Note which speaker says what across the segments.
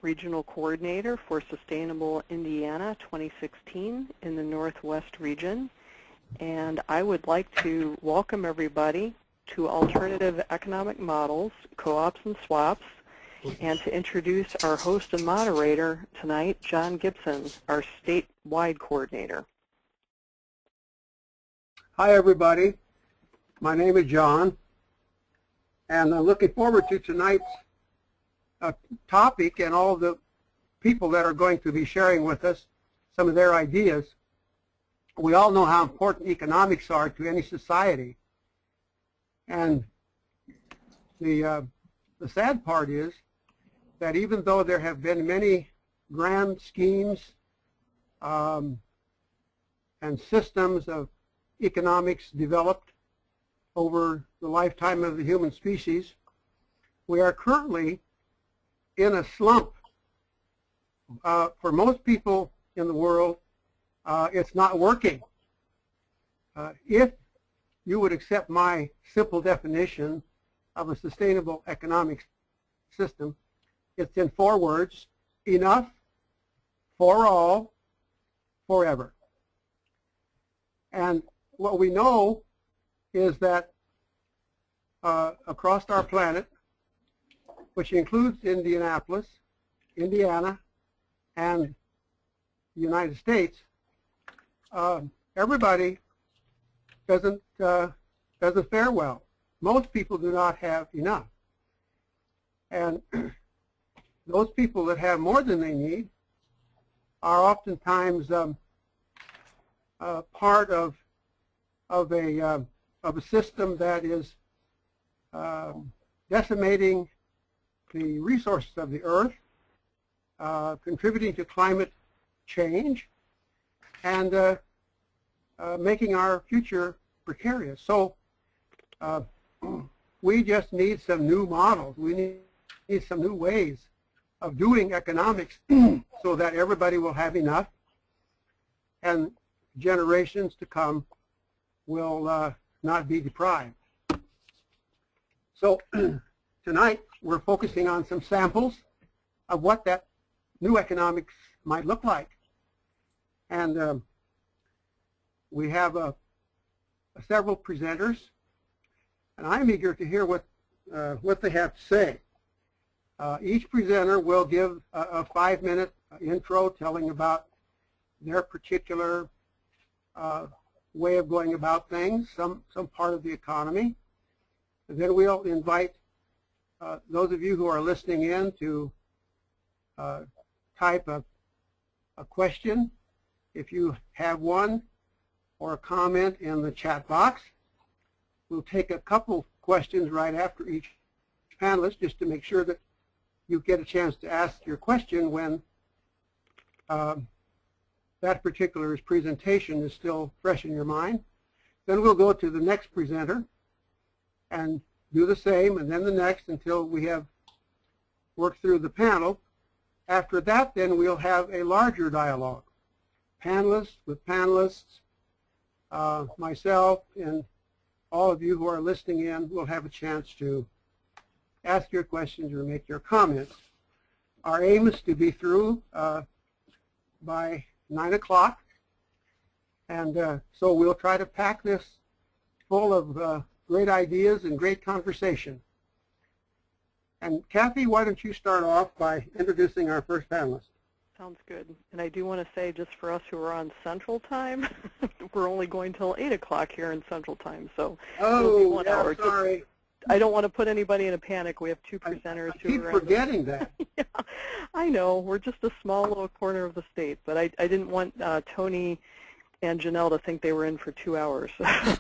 Speaker 1: Regional Coordinator for Sustainable Indiana 2016 in the Northwest region. And I would like to welcome everybody to Alternative Economic Models, Co-ops and Swaps, and to introduce our host and moderator tonight, John Gibson, our statewide coordinator.
Speaker 2: Hi, everybody. My name is John, and I'm looking forward to tonight's topic and all the people that are going to be sharing with us some of their ideas. We all know how important economics are to any society, and the sad part is that even though there have been many grand schemes and systems of economics developed over the lifetime of the human species, we are currently in a slump. For most people in the world, it's not working. If you would accept my simple definition of a sustainable economic system, it's in 4 words: enough, for all, forever. And what we know is that across our planet, which includes Indianapolis, Indiana, and the United States, everybody doesn't fare well. Most people do not have enough. And those people that have more than they need are oftentimes part of a system that is decimating the resources of the earth, contributing to climate change, and making our future precarious. So we just need some new models. We need some new ways of doing economics so that everybody will have enough and generations to come will not be deprived. So tonight we're focusing on some samples of what that new economics might look like. And we have several presenters, and I'm eager to hear what they have to say. Each presenter will give a 5-minute intro telling about their particular way of going about things, some part of the economy. And then we'll invite those of you who are listening in to type a question, if you have one, or a comment in the chat box. We'll take a couple questions right after each panelist just to make sure that you get a chance to ask your question when that particular presentation is still fresh in your mind. Then we'll go to the next presenter and do the same, and then the next until we have worked through the panel. After that, then we'll have a larger dialogue. Panelists with panelists, myself, and all of you who are listening in will have a chance to ask your questions or make your comments. Our aim is to be through by 9 o'clock, and so we'll try to pack this full of great ideas and great conversation. And Kathy, why don't you start off by introducing our first panelist?
Speaker 1: Sounds good. And I do want to say, just for us who are on Central Time, we're only going till 8 o'clock here in Central Time, so it'll be 1 hour.
Speaker 2: Sorry.
Speaker 1: I don't want to put anybody in a panic. We have 2 presenters who
Speaker 2: keep forgetting that.
Speaker 1: Yeah, I know. We're just a small little corner of the state, but I didn't want Toni and Janel to think they were in for 2 hours.
Speaker 2: Yeah.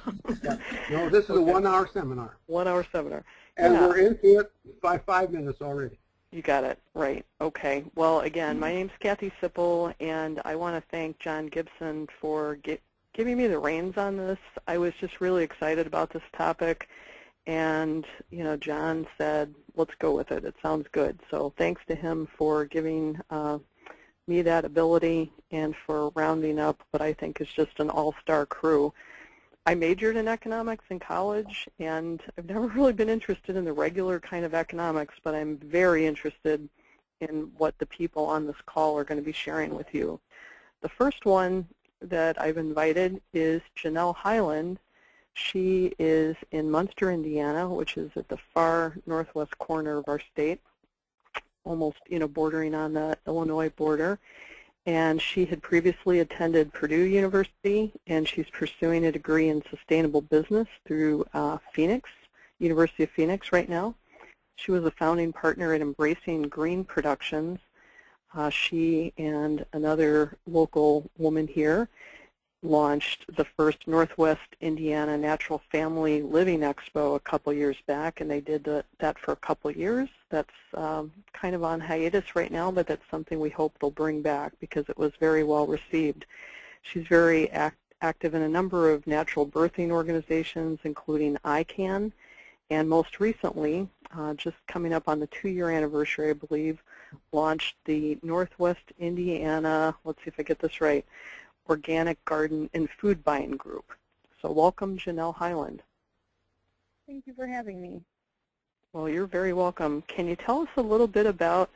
Speaker 2: No, this is a 1-hour seminar.
Speaker 1: 1-hour seminar.
Speaker 2: And
Speaker 1: yeah.
Speaker 2: We're into it by 5 minutes already.
Speaker 1: You got it. Right. Okay. Well, again, my name's Kathy Sipple, and I want to thank John Gibson for giving me the reins on this. I was just really excited about this topic. And, you know, John said, let's go with it. It sounds good. So thanks to him for giving me that ability and for rounding up what I think is just an all-star crew. I majored in economics in college, and I've never really been interested in the regular kind of economics, but I'm very interested in what the people on this call are going to be sharing with you. The first one that I've invited is Janel Hyland. She is in Munster, Indiana, which is at the far northwest corner of our state, almost, bordering on the Illinois border. And she had previously attended Purdue University, and she's pursuing a degree in sustainable business through University of Phoenix right now. She was a founding partner at Embracing Green Productions. She and another local woman here launched the first Northwest Indiana Natural Family Living Expo a couple years back, and they did that for a couple years. That's kind of on hiatus right now, but that's something we hope they'll bring back because it was very well received. She's very active in a number of natural birthing organizations, including ICANN, and most recently, just coming up on the 2-year anniversary, I believe, launched the Northwest Indiana, let's see if I get this right, Organic Garden and Food Buying Group. So welcome, Janel Hyland.
Speaker 3: Thank you for having me.
Speaker 1: Well, you're very welcome. Can you tell us a little bit about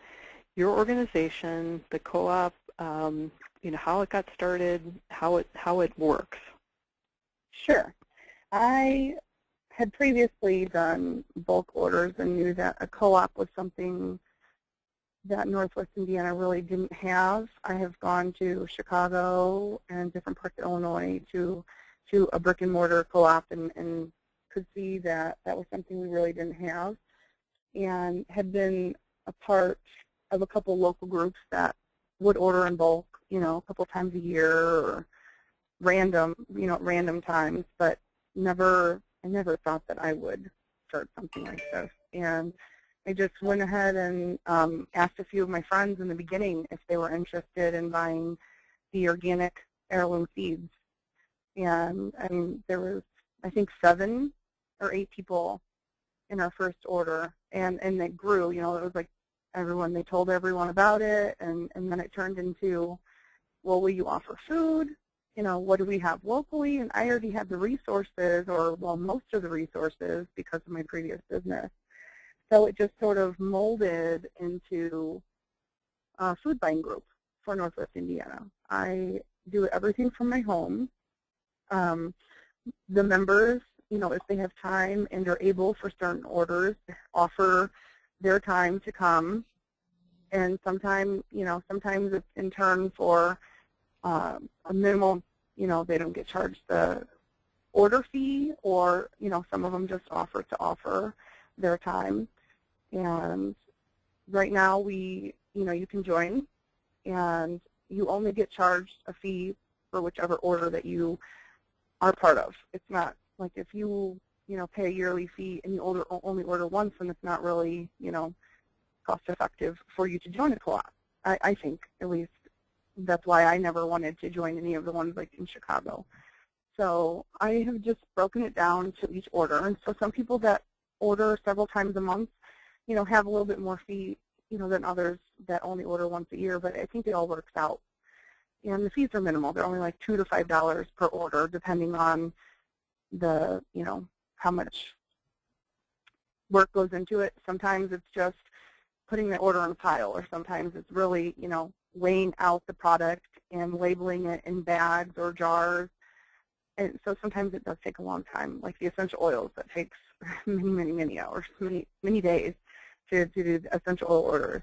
Speaker 1: your organization, the co-op, how it got started, how it works?
Speaker 3: Sure. I had previously done bulk orders and knew that a co-op was something that Northwest Indiana really didn't have. I have gone to Chicago and different parts of Illinois to a brick and mortar co-op and could see that that was something we really didn't have, and had been a part of a couple local groups that would order in bulk, a couple times a year or random times, but I never thought that I would start something like this. And I just went ahead and asked a few of my friends in the beginning if they were interested in buying the organic heirloom seeds. And there was, I think, 7 or 8 people in our first order, and it grew. It was like they told everyone about it, and then it turned into, well, will you offer food? What do we have locally? And I already had the resources, or, well, most of the resources because of my previous business. So it just sort of molded into a food buying group for Northwest Indiana. I do everything from my home. The members, if they have time and are able for certain orders, offer their time to come. And sometimes it's in turn for a minimal, they don't get charged the order fee, or, some of them just offer their time. And right now you can join, and you only get charged a fee for whichever order that you are part of. It's not like if you, pay a yearly fee and you only order once, and it's not really, cost effective for you to join a co-op. I think, at least. That's why I never wanted to join any of the ones like in Chicago. So I have just broken it down to each order. And so some people that order several times a month, have a little bit more fee, than others that only order once a year. But I think it all works out. And the fees are minimal. They're only like $2 to $5 per order, depending on the, how much work goes into it. Sometimes it's just putting the order in a pile, or sometimes it's really, weighing out the product and labeling it in bags or jars. And so sometimes it does take a long time, like the essential oils. That takes many hours, many days to do the essential oil orders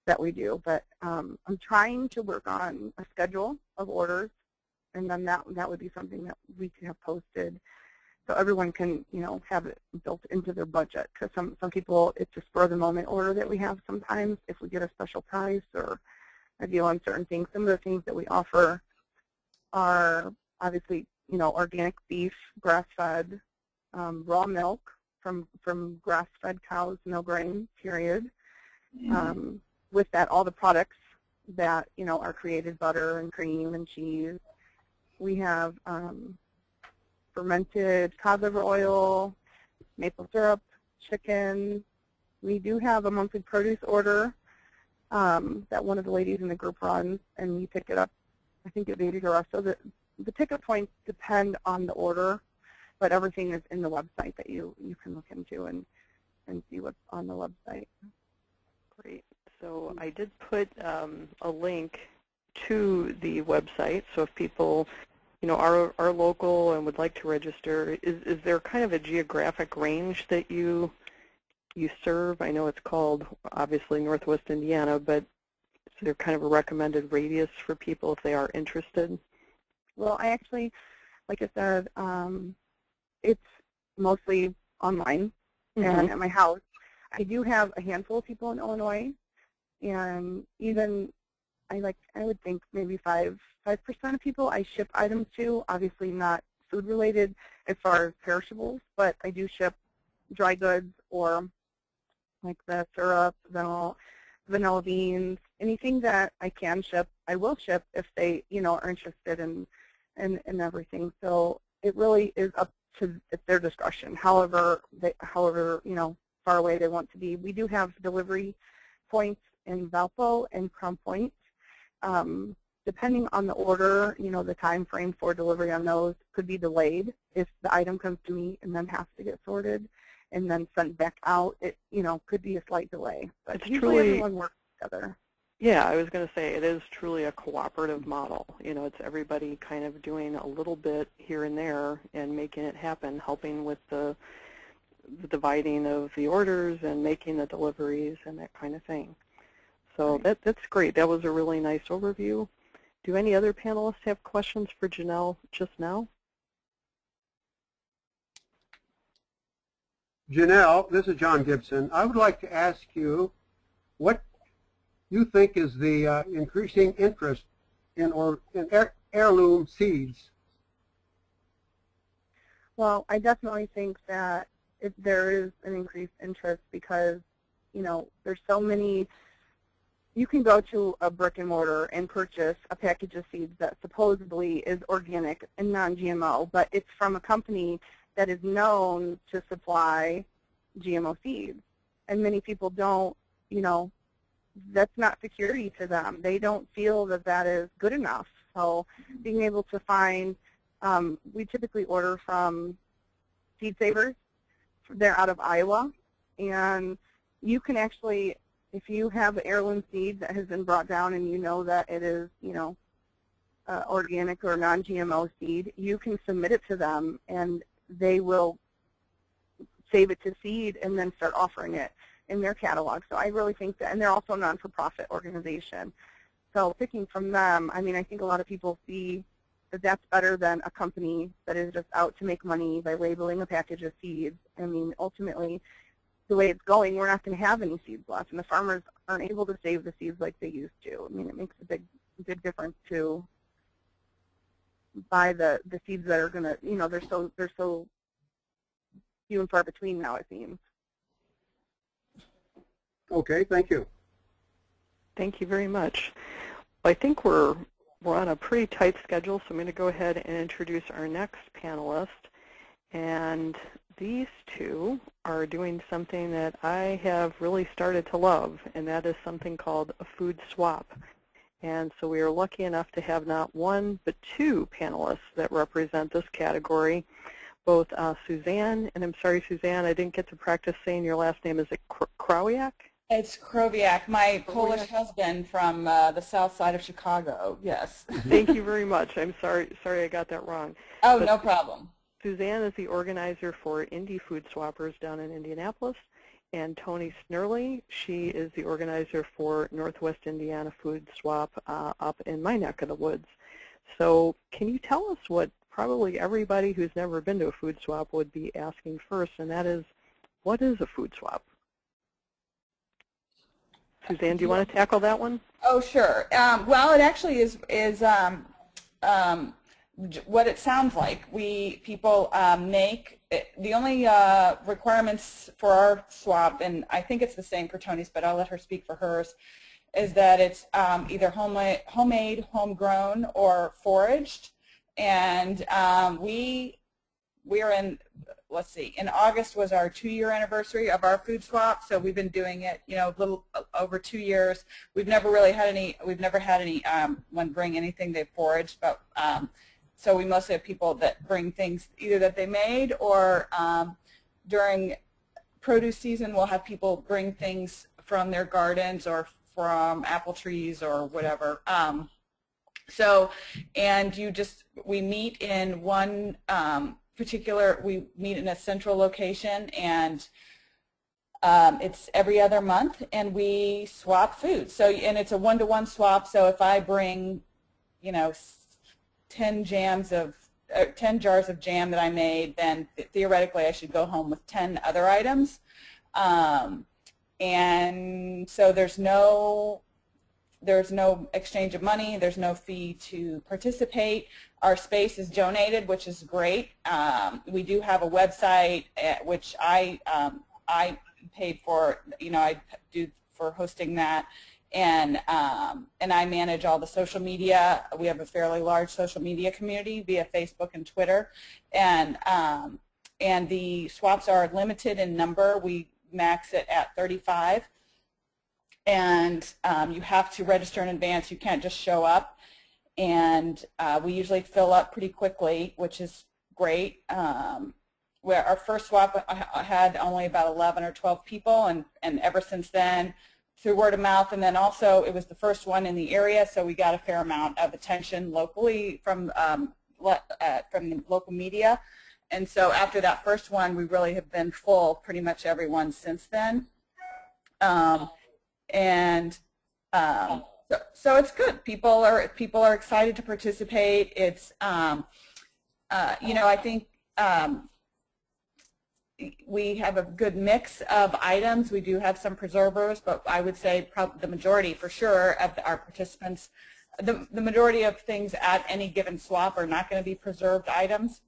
Speaker 3: that we do. But I'm trying to work on a schedule of orders, and then that would be something that we could have posted so everyone can, have it built into their budget. Because some people, it's a spur-of-the-moment order that we have sometimes if we get a special price or a deal on certain things. Some of the things that we offer are obviously, organic beef, grass-fed, raw milk from grass-fed cows, no grain, period. With that, all the products that, are created, butter and cream and cheese. We have fermented cod liver oil, maple syrup, chicken. We do have a monthly produce order that one of the ladies in the group runs, and you pick it up, I think, at Baby Girl. So the ticket points depend on the order, but everything is in the website that you can look into and see what's on the website.
Speaker 1: Great. So I did put a link to the website, so if people, you know, are local and would like to register, is there kind of a geographic range that you serve? I know it's called, obviously, Northwest Indiana, but is there kind of a recommended radius for people if they are interested?
Speaker 3: Well, I actually, like I said, it's mostly online and at my house. I do have a handful of people in Illinois, and even I would think maybe 5% of people I ship items to, obviously not food related as far as perishables, but I do ship dry goods or like the syrup, vanilla beans, anything that I can ship, I will ship if they, you know, are interested in everything. So it really is up to their discretion, however, you know, far away they want to be. We do have delivery points in Valpo and Crown Point. Depending on the order, you know, the time frame for delivery on those could be delayed if the item comes to me and then has to get sorted and then sent back out. It, you know, could be a slight delay. But
Speaker 1: it's
Speaker 3: usually
Speaker 1: truly,
Speaker 3: everyone works together.
Speaker 1: Yeah, I was going to say it is truly a cooperative model. You know, it's everybody kind of doing a little bit here and there and making it happen, helping with the dividing of the orders and making the deliveries and that kind of thing. So
Speaker 3: Right.
Speaker 1: that's great. That was a really nice overview. Do any other panelists have questions for Janel just now?
Speaker 2: Janel, this is John Gibson. I would like to ask you what you think is the increasing interest in heirloom seeds.
Speaker 3: Well, I definitely think that there is an increased interest because, you know, there's so many. You can go to a brick and mortar and purchase a package of seeds that supposedly is organic and non-GMO, but it's from a company that is known to supply GMO seeds. And many people don't, you know, that's not security to them. They don't feel that that is good enough. So being able to find, we typically order from Seed Savers. They're out of Iowa. And you can actually, if you have heirloom seed that has been brought down and you know that it is, you know, organic or non-GMO seed, you can submit it to them and they will save it to seed and then start offering it in their catalog. So I really think that, and they're also a non-for-profit organization. So picking from them, I mean, I think a lot of people see that that's better than a company that is just out to make money by labeling a package of seeds. I mean, ultimately, the way it's going, we're not going to have any seeds left, and the farmers aren't able to save the seeds like they used to. I mean, it makes a big difference to buy the seeds that are going to, you know, they're so few and far between now, it seems.
Speaker 2: Okay, thank you.
Speaker 1: Thank you very much. Well, I think we're on a pretty tight schedule, so I'm going to go ahead and introduce our next panelist. And these two are doing something that I have really started to love, and that is something called a food swap. And so we are lucky enough to have not one, but two panelists that represent this category, both Suzanne, and I'm sorry, Suzanne, I didn't get to practice saying your last name. Is it Krowiak?
Speaker 4: It's Krowiak, my Polish husband from the south side of Chicago, yes.
Speaker 1: Thank you very much. I'm sorry I got that wrong.
Speaker 4: Oh, no problem.
Speaker 1: Suzanne is the organizer for Indy Food Swappers down in Indianapolis, and Toni Snearly, she is the organizer for Northwest Indiana Food Swap up in my neck of the woods. So can you tell us what probably everybody who's never been to a food swap would be asking first, and that is, what is a food swap? Suzanne, do you want to tackle that one?
Speaker 4: Oh, sure. Well, it actually is what it sounds like. People make the only requirements for our swap, and I think it's the same for Toni's, but I'll let her speak for hers, is that it's either homemade, homegrown, or foraged. And we are in, let's see, in August was our 2-year anniversary of our food swap, so we've been doing it, you know, a little over 2 years. We've never had anyone bring anything they foraged, but so we mostly have people that bring things either that they made, or during produce season we'll have people bring things from their gardens or from apple trees or whatever. And we meet in one we meet in a central location, and it's every other month, and we swap food. So, and it's a one-to-one swap. So if I bring, 10 jars of jam that I made, then theoretically I should go home with 10 other items. And so there's no exchange of money. There's no fee to participate. Our space is donated, which is great. We do have a website which I paid for. I do for hosting that, and I manage all the social media. We have a fairly large social media community via Facebook and Twitter, and the swaps are limited in number. We max it at 35. And you have to register in advance. You can't just show up. And we usually fill up pretty quickly, which is great. Where our first swap I had only about 11 or 12 people, and ever since then, through word of mouth, and then also it was the first one in the area, so we got a fair amount of attention locally from the local media. And so after that first one, we really have been full pretty much every one since then. So it's good. People are excited to participate. It's I think we have a good mix of items. We do have some preservers, but I would say probably the majority, for sure, of our participants, the majority of things at any given swap are not going to be preserved items.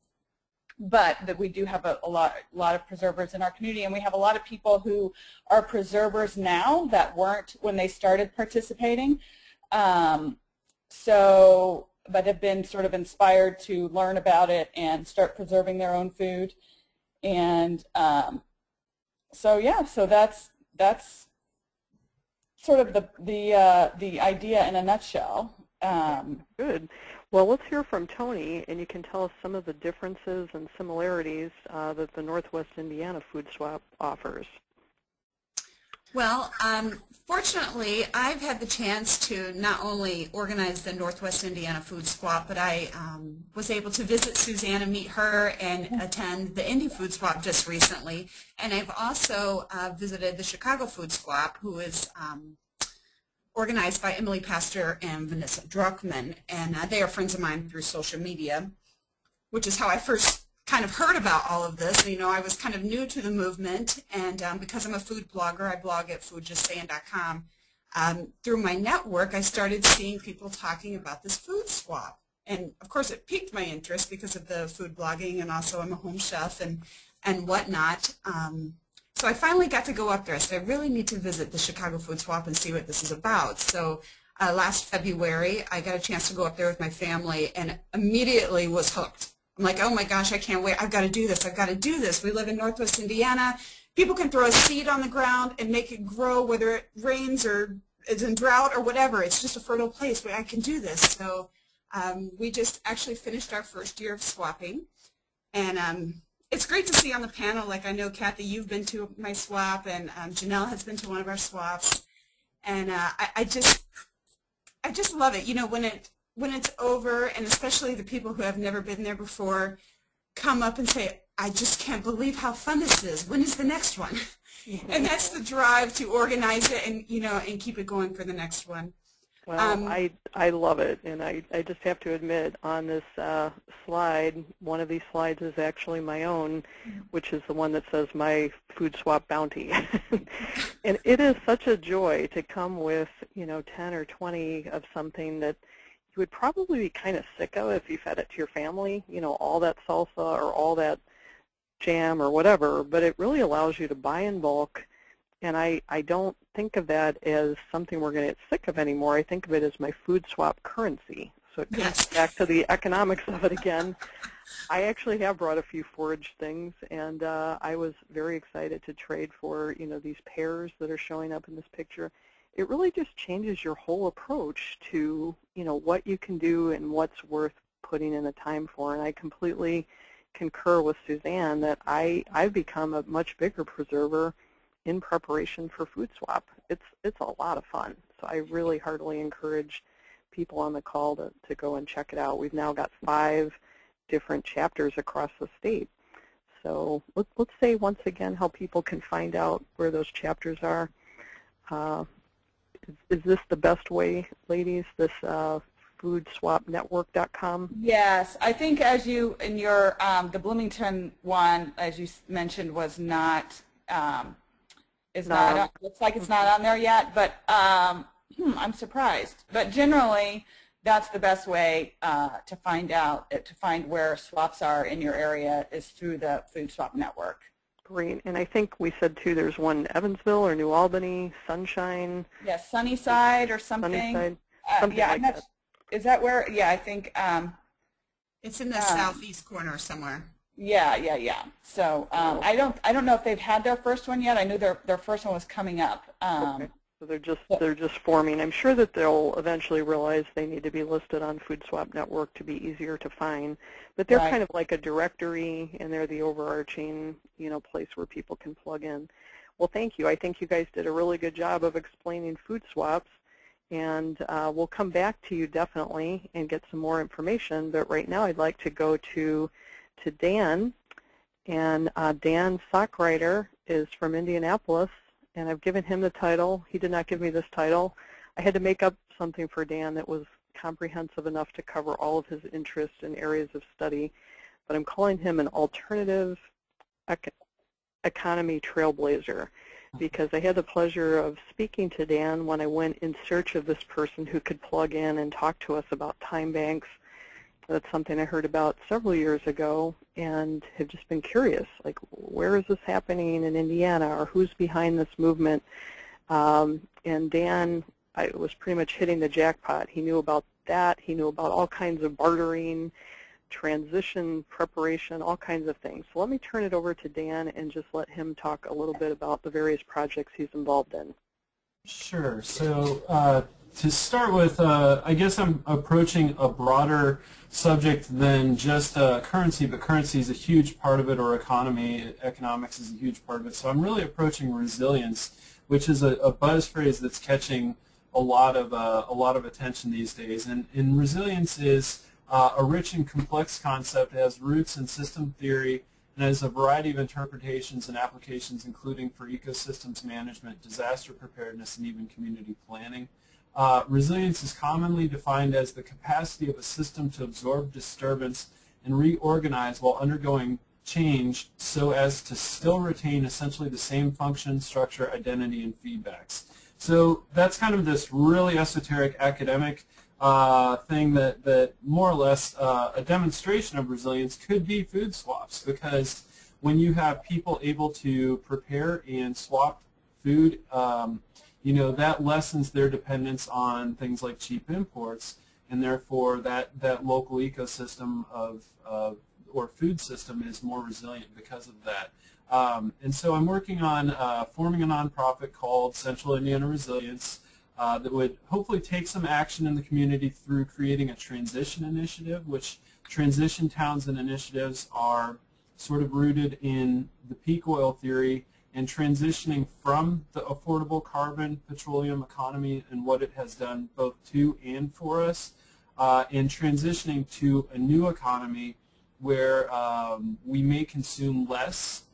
Speaker 4: But that we do have a lot of preservers in our community, and we have a lot of people who are preservers now that weren't when they started participating. But have been sort of inspired to learn about it and start preserving their own food. And so that's sort of the idea in a nutshell.
Speaker 1: Good. Well, let's hear from Toni, and you can tell us some of the differences and similarities that the Northwest Indiana Food Swap offers.
Speaker 5: Well, fortunately, I've had the chance to not only organize the Northwest Indiana Food Swap, but I was able to visit Suzanne and meet her and attend the Indy Food Swap just recently. And I've also visited the Chicago Food Swap, who is organized by Emily Pastor and Vanessa Druckman, and they are friends of mine through social media, which is how I first kind of heard about all of this. I was kind of new to the movement, and because I'm a food blogger, I blog at foodjustsayin.com. Through my network, I started seeing people talking about this food swap, and of course it piqued my interest because of the food blogging, and also I'm a home chef and whatnot. So I finally got to go up there. I said, I really need to visit the Chicago Food Swap and see what this is about. So last February, I got a chance to go up there with my family and immediately was hooked. I'm like, oh my gosh, I can't wait. I've got to do this. I've got to do this. We live in Northwest Indiana. People can throw a seed on the ground and make it grow, whether it rains or is in drought or whatever. It's just a fertile place where I can do this. So we just actually finished our first year of swapping. And it's great to see on the panel, like I know, Kathy, you've been to my swap, and Janel has been to one of our swaps. And I just love it. When it's over, and especially the people who have never been there before come up and say, I just can't believe how fun this is. When is the next one? And that's the drive to organize it and, and keep it going for the next one.
Speaker 1: Well, I love it, and I just have to admit, on this slide, one of these slides is actually my own, which is the one that says my food swap bounty. And it is such a joy to come with, 10 or 20 of something that you would probably be kind of sick of if you fed it to your family, all that salsa or all that jam or whatever, but it really allows you to buy in bulk. And I don't think of that as something we're going to get sick of anymore. I think of it as my food swap currency. So it comes back to the economics of it again. I actually have brought a few foraged things, and I was very excited to trade for, these pears that are showing up in this picture. It really just changes your whole approach to, what you can do and what's worth putting in the time for. And I completely concur with Suzanne that I've become a much bigger preserver in preparation for food swap. It's a lot of fun. So I really heartily encourage people on the call to go and check it out. We've now got 5 different chapters across the state. So let's say once again how people can find out where those chapters are. Is this the best way, ladies, this foodswapnetwork.com?
Speaker 4: Yes, I think as you, in your, the Bloomington one, as you mentioned, was not, looks like it's not on there yet, but I'm surprised. But generally, that's the best way to find out, to find where swaps are in your area is through the Food Swap Network.
Speaker 1: Great. And I think we said, too, there's one in Evansville or New Albany, Sunshine.
Speaker 4: Yes, Sunnyside or something.
Speaker 1: Sunnyside, something
Speaker 4: yeah,
Speaker 1: like that.
Speaker 4: Is that where, yeah, I think.
Speaker 5: It's in the southeast corner somewhere.
Speaker 4: Yeah. So I don't know if they've had their first one yet. I knew their first one was coming up.
Speaker 1: Okay. So they're just forming. I'm sure that they'll eventually realize they need to be listed on Food Swap Network to be easier to find. But they're kind of like a directory, and they're the overarching, place where people can plug in. Well, thank you. I think you guys did a really good job of explaining food swaps, and we'll come back to you definitely and get some more information. But right now, I'd like to go to Dan, and Dan Sockrider is from Indianapolis. And I've given him the title. He did not give me this title. I had to make up something for Dan that was comprehensive enough to cover all of his interests and areas of study. But I'm calling him an Alternative Economy Trailblazer because I had the pleasure of speaking to Dan when I went in search of this person who could plug in and talk to us about time banks. That's something I heard about several years ago and have just been curious, like where is this happening in Indiana or who's behind this movement? And Dan was pretty much hitting the jackpot. He knew about that. He knew about all kinds of bartering, transition preparation, all kinds of things. So let me turn it over to Dan and just let him talk a little bit about the various projects he's involved in.
Speaker 6: Sure. So to start with, I guess I'm approaching a broader subject than just currency, but currency is a huge part of it, or economics is a huge part of it. So I'm really approaching resilience, which is a buzz phrase that's catching a lot of attention these days. And resilience is a rich and complex concept. It has roots in system theory and has a variety of interpretations and applications, including for ecosystems management, disaster preparedness, and even community planning. Resilience is commonly defined as the capacity of a system to absorb disturbance and reorganize while undergoing change so as to still retain essentially the same function, structure, identity, and feedbacks. So that's kind of this really esoteric academic thing that more or less a demonstration of resilience could be food swaps, because when you have people able to prepare and swap food, that lessens their dependence on things like cheap imports, and therefore that local ecosystem or food system is more resilient because of that. And so I'm working on forming a nonprofit called Central Indiana Resilience that would hopefully take some action in the community through creating a transition initiative, which transition towns and initiatives are sort of rooted in the peak oil theory and transitioning from the affordable carbon petroleum economy and what it has done both to and for us, and transitioning to a new economy where we may consume less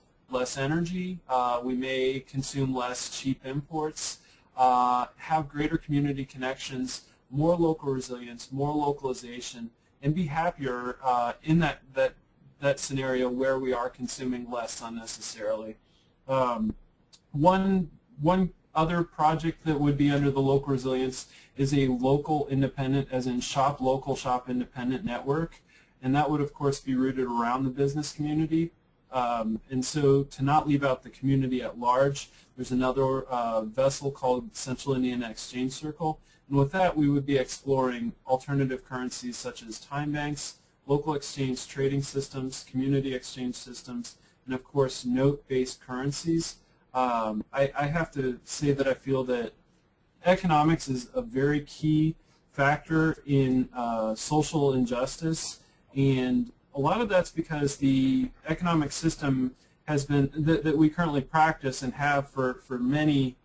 Speaker 6: energy, we may consume less cheap imports, have greater community connections, more local resilience, more localization, and be happier in that scenario where we are consuming less unnecessarily. One other project that would be under the local resilience is a local independent, as in local shop independent network, and that would of course be rooted around the business community. And so to not leave out the community at large, there's another vessel called Central Indiana Exchange Circle, and with that we would be exploring alternative currencies such as time banks, local exchange trading systems, community exchange systems, and of course note-based currencies. I have to say that I feel that economics is a very key factor in social injustice, and a lot of that's because the economic system has been that we currently practice and have for many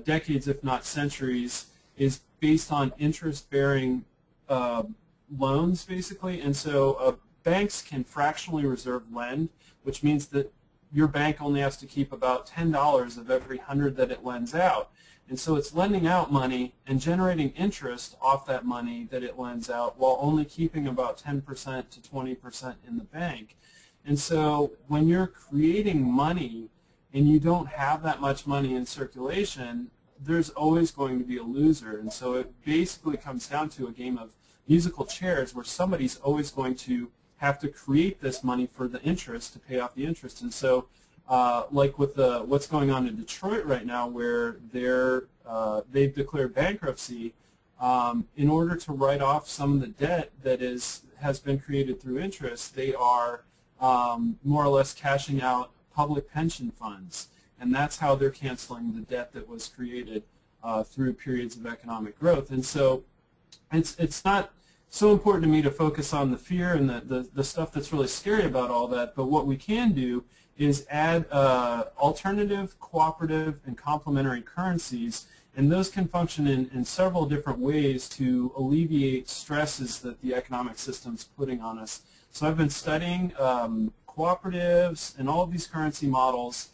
Speaker 6: decades, if not centuries, is based on interest-bearing loans, basically. And so banks can fractionally reserve lend, which means that your bank only has to keep about $10 of every 100 that it lends out. And so it's lending out money and generating interest off that money that it lends out while only keeping about 10% to 20% in the bank. And so when you're creating money and you don't have that much money in circulation, there's always going to be a loser. And so it basically comes down to a game of musical chairs where somebody's always going to have to create this money for the interest to pay off the interest. And so like with what's going on in Detroit right now, where they've declared bankruptcy, in order to write off some of the debt that has been created through interest, they are more or less cashing out public pension funds, and that's how they're canceling the debt that was created through periods of economic growth. And so it's not so important to me to focus on the fear and the stuff that's really scary about all that, but what we can do is add alternative, cooperative, and complementary currencies, and those can function in several different ways to alleviate stresses that the economic system's putting on us. So I've been studying cooperatives and all of these currency models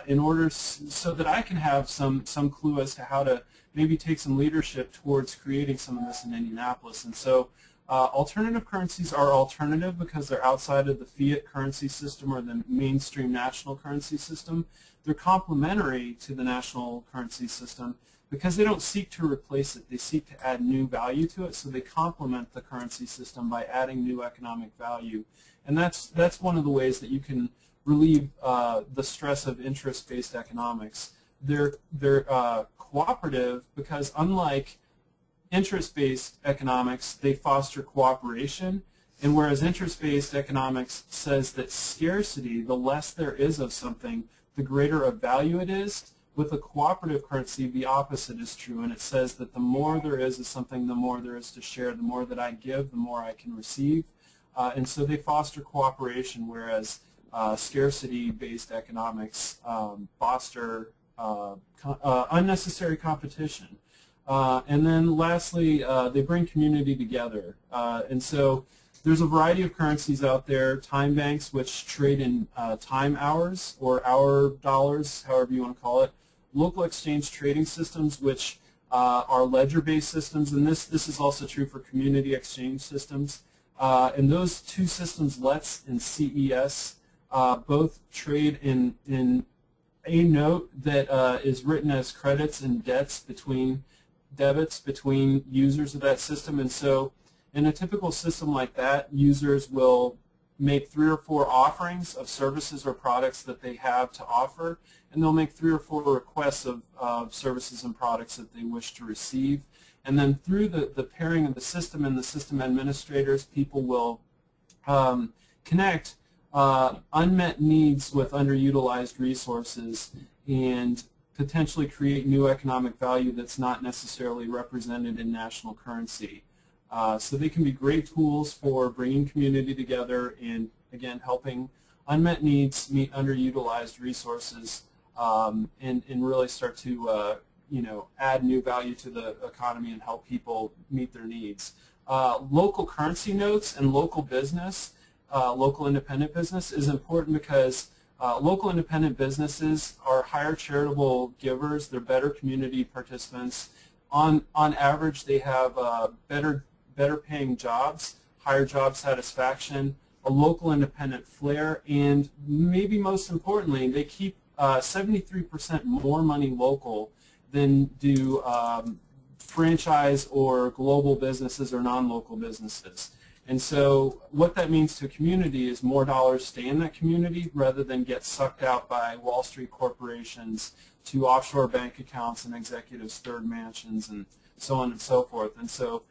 Speaker 6: in order so that I can have some clue as to how to maybe take some leadership towards creating some of this in Indianapolis. And so alternative currencies are alternative because they're outside of the fiat currency system or the mainstream national currency system. They're complementary to the national currency system because they don't seek to replace it. They seek to add new value to it, so they complement the currency system by adding new economic value. And that's one of the ways that you can relieve the stress of interest-based economics. They're cooperative because, unlike interest-based economics, they foster cooperation, and whereas interest-based economics says that scarcity, the less there is of something, the greater of value it is, with a cooperative currency, the opposite is true, and it says that the more there is of something, the more there is to share. The more that I give, the more I can receive, and so they foster cooperation, whereas scarcity-based economics foster unnecessary competition. And then lastly, they bring community together. And so there's a variety of currencies out there, time banks, which trade in time hours or hour dollars, however you want to call it, local exchange trading systems, which are ledger-based systems, and this is also true for community exchange systems. And those two systems, LETS and CES, both trade in a note that is written as credits and debits between users of that system. And so in a typical system like that, users will make 3 or 4 offerings of services or products that they have to offer, and they'll make 3 or 4 requests of services and products that they wish to receive. And then through the pairing of the system and the system administrators, people will connect unmet needs with underutilized resources and potentially create new economic value that's not necessarily represented in national currency. So they can be great tools for bringing community together and, again, helping unmet needs meet underutilized resources and really start to add new value to the economy and help people meet their needs. Local currency notes and local business, local independent business is important because local independent businesses are higher charitable givers. They're better community participants. On average, they have better paying jobs, higher job satisfaction, a local independent flair, and maybe most importantly, they keep 73% more money local than do franchise or global businesses or non-local businesses. And so what that means to a community is more dollars stay in that community rather than get sucked out by Wall Street corporations to offshore bank accounts and executives' third mansions and so on and so forth. And so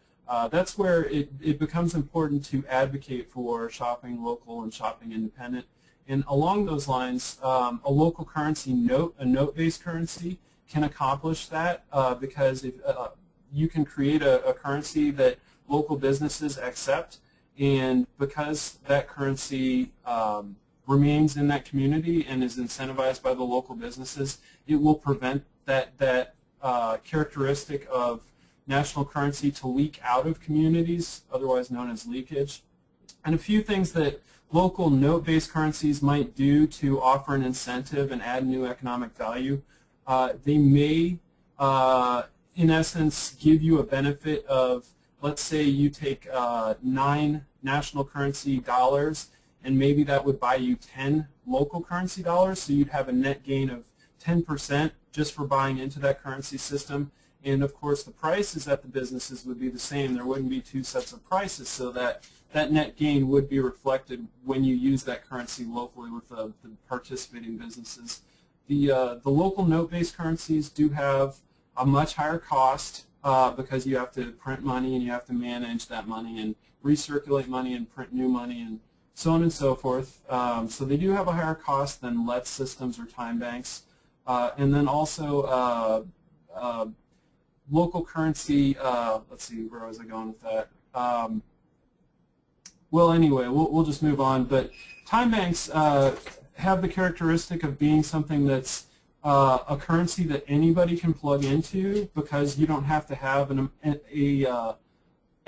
Speaker 6: that's where it becomes important to advocate for shopping local and shopping independent. And along those lines, a local currency note, a note-based currency, can accomplish that because if, you can create a currency that local businesses accept, and because that currency remains in that community and is incentivized by the local businesses, it will prevent that characteristic of national currency to leak out of communities, otherwise known as leakage. And a few things that local note-based currencies might do to offer an incentive and add new economic value. They may, in essence, give you a benefit of, let's say you take 9 national currency dollars, and maybe that would buy you 10 local currency dollars, so you'd have a net gain of 10% just for buying into that currency system. And of course the prices at the businesses would be the same. There wouldn't be 2 sets of prices, so that net gain would be reflected when you use that currency locally with the participating businesses. The local note-based currencies do have a much higher cost because you have to print money and you have to manage that money and recirculate money and print new money and so on and so forth. So they do have a higher cost than LET systems or time banks. And then also local currency, let's see, where was I going with that? Well, anyway, we'll just move on. But time banks have the characteristic of being something that's a currency that anybody can plug into, because you don't have to have an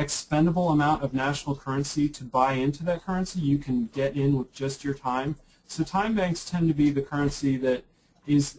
Speaker 6: expendable amount of national currency to buy into that currency. You can get in with just your time. So time banks tend to be the currency that is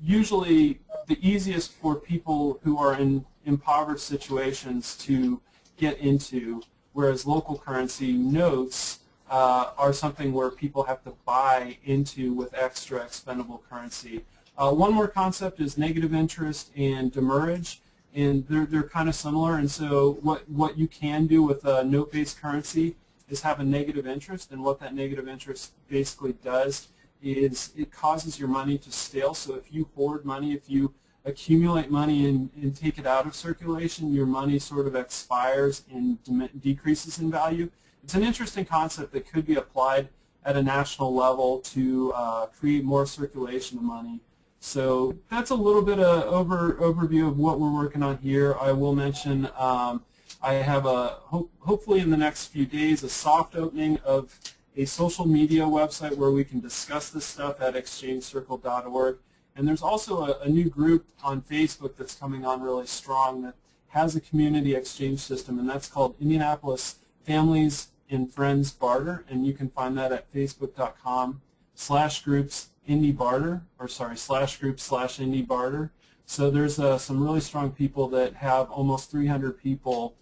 Speaker 6: usually the easiest for people who are in impoverished situations to get into, whereas local currency notes are something where people have to buy into with extra expendable currency. One more concept is negative interest and demurrage, and they're kind of similar. And so what you can do with a note-based currency is have a negative interest, and what that negative interest basically does is it causes your money to stale. So if you hoard money, if you accumulate money and take it out of circulation, your money sort of expires and decreases in value. It's an interesting concept that could be applied at a national level to create more circulation of money. So that's a little bit of overview of what we're working on here. I will mention I have hopefully in the next few days a soft opening of a social media website where we can discuss this stuff at exchangecircle.org. And there's also a new group on Facebook that's coming on really strong that has a community exchange system, and that's called Indianapolis Families and Friends Barter, and you can find that at facebook.com/groups/IndyBarter, or sorry, /groups/IndyBarter. So there's some really strong people that have almost 300 people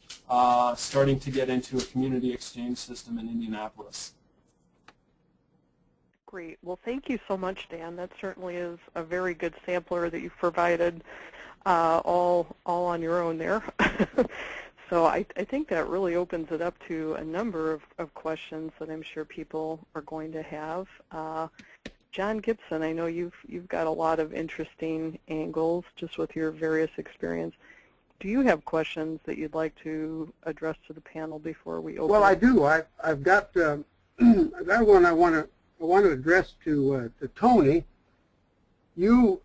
Speaker 6: starting to get into a community exchange system in Indianapolis.
Speaker 1: Great. Well, thank you so much, Dan. That certainly is a very good sampler that you've provided all on your own there. So I think that really opens it up to a number of questions that I'm sure people are going to have. John Gibson, I know you've got a lot of interesting angles just with your various experience. Do you have questions that you'd like to address to the panel before we open?
Speaker 2: Well, I do. I've got one I want to address to Toni. You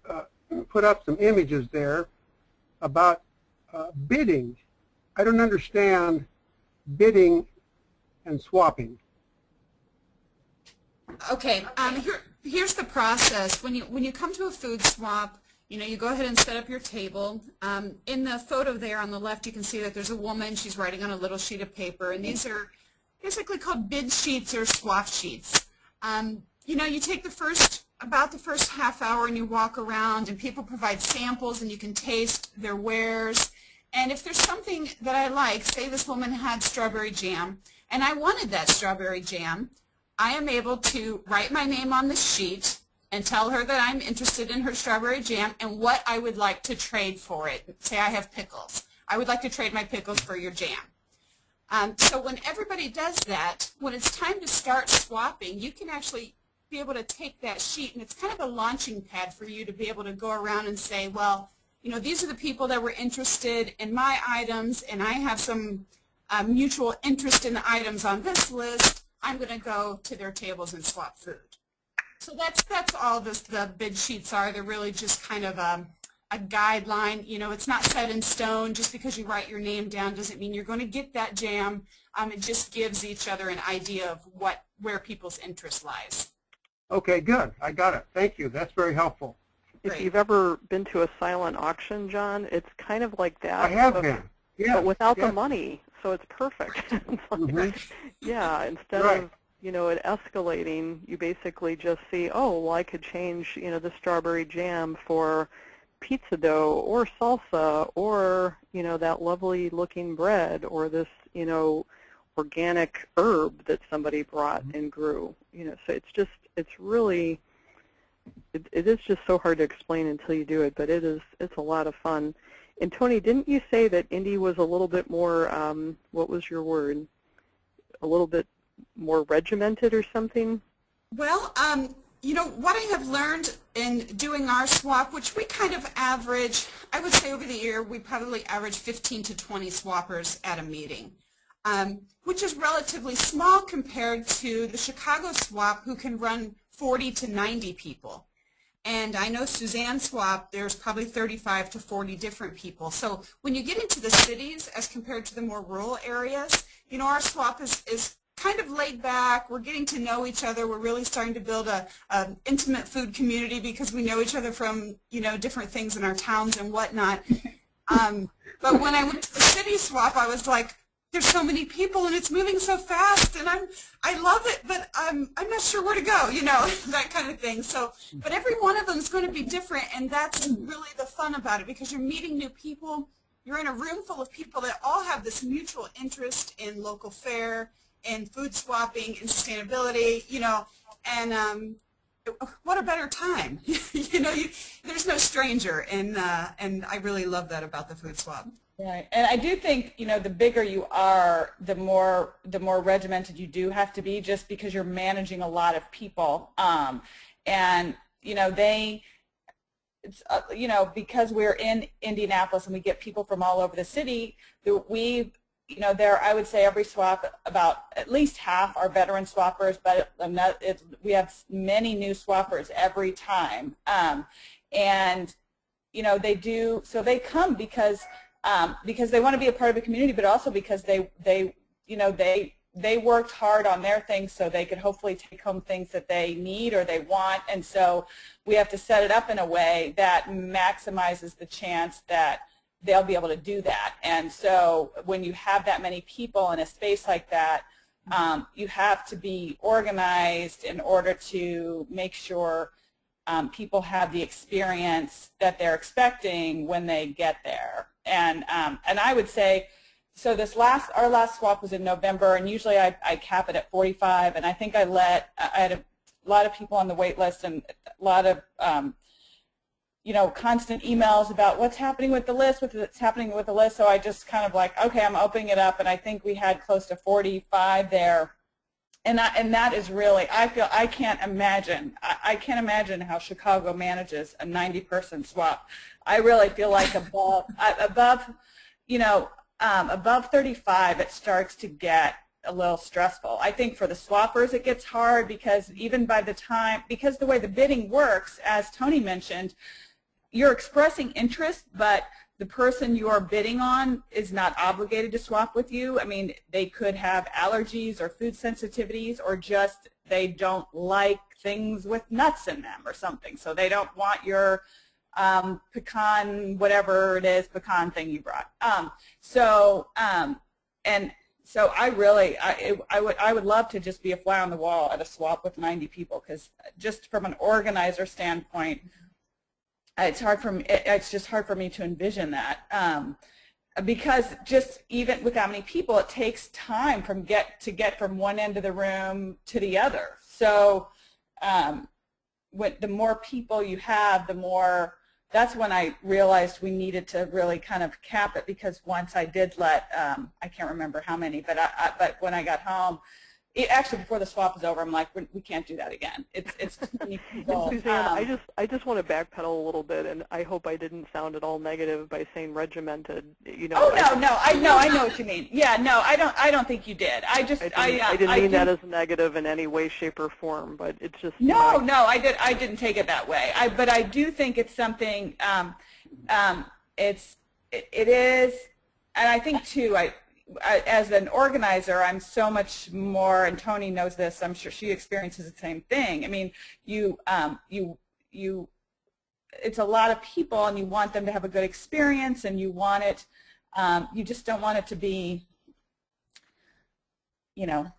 Speaker 2: put up some images there about bidding. I don't understand bidding and swapping.
Speaker 5: Okay, here's the process. When you come to a food swap, you go ahead and set up your table. In the photo there on the left, you can see that there's a woman. She's writing on a little sheet of paper, and these are basically called bid sheets or swap sheets. You take about the first half hour and you walk around, and people provide samples, and you can taste their wares. And if there's something that I like, say this woman had strawberry jam, and I wanted that strawberry jam, I am able to write my name on the sheet and tell her that I'm interested in her strawberry jam and what I would like to trade for it. Say I have pickles. I would like to trade my pickles for your jam. So when everybody does that, when it's time to start swapping, you can actually be able to take that sheet, and it's kind of a launching pad for you to be able to go around and say, well, these are the people that were interested in my items, and I have some mutual interest in the items on this list. I'm going to go to their tables and swap food. So that's all the bid sheets are. They're really just kind of a guideline. It's not set in stone. Just because you write your name down doesn't mean you're going to get that jam. It just gives each other an idea of where people's interest lies.
Speaker 2: Okay, good. I got it. Thank you. That's very helpful.
Speaker 1: if you've ever been to a silent auction, John, it's kind of like that.
Speaker 2: I have been. Yeah.
Speaker 1: But without the money, so it's perfect. It's like, yeah, instead of it escalating, you basically just see, oh, well, I could change the strawberry jam for pizza dough or salsa or that lovely looking bread or this organic herb that somebody brought and grew. So it's really it is just so hard to explain until you do it, but it's a lot of fun. And Toni, didn't you say that Indy was a little bit more, what was your word, a little bit more regimented or something?
Speaker 5: Well, what I have learned in doing our swap, which we kind of average, I would say over the year, we probably average 15 to 20 swappers at a meeting, which is relatively small compared to the Chicago swap, who can run 40 to 90 people. And I know Suzanne swap, there's probably 35 to 40 different people. So when you get into the cities as compared to the more rural areas, our swap is kind of laid back. We're getting to know each other. We're really starting to build a intimate food community because we know each other from, different things in our towns and whatnot. But when I went to the city swap, I was like, there's so many people and it's moving so fast and I love it, but I'm not sure where to go, that kind of thing. So, but every one of them is going to be different, and that's really the fun about it, because you're meeting new people. You're in a room full of people that all have this mutual interest in local fare and food swapping and sustainability, and what a better time. There's no stranger, and I really love that about the food swap.
Speaker 4: Right, and I do think the bigger you are, the more regimented you do have to be, just because you're managing a lot of people, and because we're in Indianapolis and we get people from all over the city, I would say every swap, about at least half are veteran swappers, but we have many new swappers every time, and they do, so they come because they want to be a part of the community, but also because they worked hard on their things so they could hopefully take home things that they need or they want, and so we have to set it up in a way that maximizes the chance that they'll be able to do that. And so when you have that many people in a space like that, you have to be organized in order to make sure people have the experience that they're expecting when they get there. And I would say, so our last swap was in November, and usually I cap it at 45, and I think I had a lot of people on the wait list and a lot of constant emails about what's happening with the list, so I just kind of like, okay, I'm opening it up, and I think we had close to 45 there. And that is really, I can't imagine how Chicago manages a 90-person swap. I really feel like above 35, it starts to get a little stressful. I think for the swappers it gets hard, because because the way the bidding works, as Toni mentioned, you're expressing interest, but the person you are bidding on is not obligated to swap with you. I mean, they could have allergies or food sensitivities, or just they don't like things with nuts in them or something. So they don't want your pecan, whatever it is, pecan thing you brought. So I would love to just be a fly on the wall at a swap with 90 people, because just from an organizer standpoint, it's just hard for me to envision that, because just even with that many people, it takes time to get from one end of the room to the other. So the more people you have, the more. That's when I realized we needed to really kind of cap it, because once I did let I can't remember how many, but when I got home. Actually, before the swap was over, I'm like, we can't do that again. It's too many people.
Speaker 1: Suzanne, I just want to backpedal a little bit, and I hope I didn't sound at all negative by saying regimented.
Speaker 4: Oh no, I know what you mean. Yeah, no, I don't think you did. I didn't
Speaker 1: mean that as negative in any way, shape, or form, but it's just.
Speaker 4: No, I didn't take it that way. But I do think it's something. It is, and I think too. As an organizer, I'm so much more, and Toni knows this, I'm sure she experiences the same thing. I mean, it's a lot of people, and you want them to have a good experience, and you want it, you just don't want it to be, you know,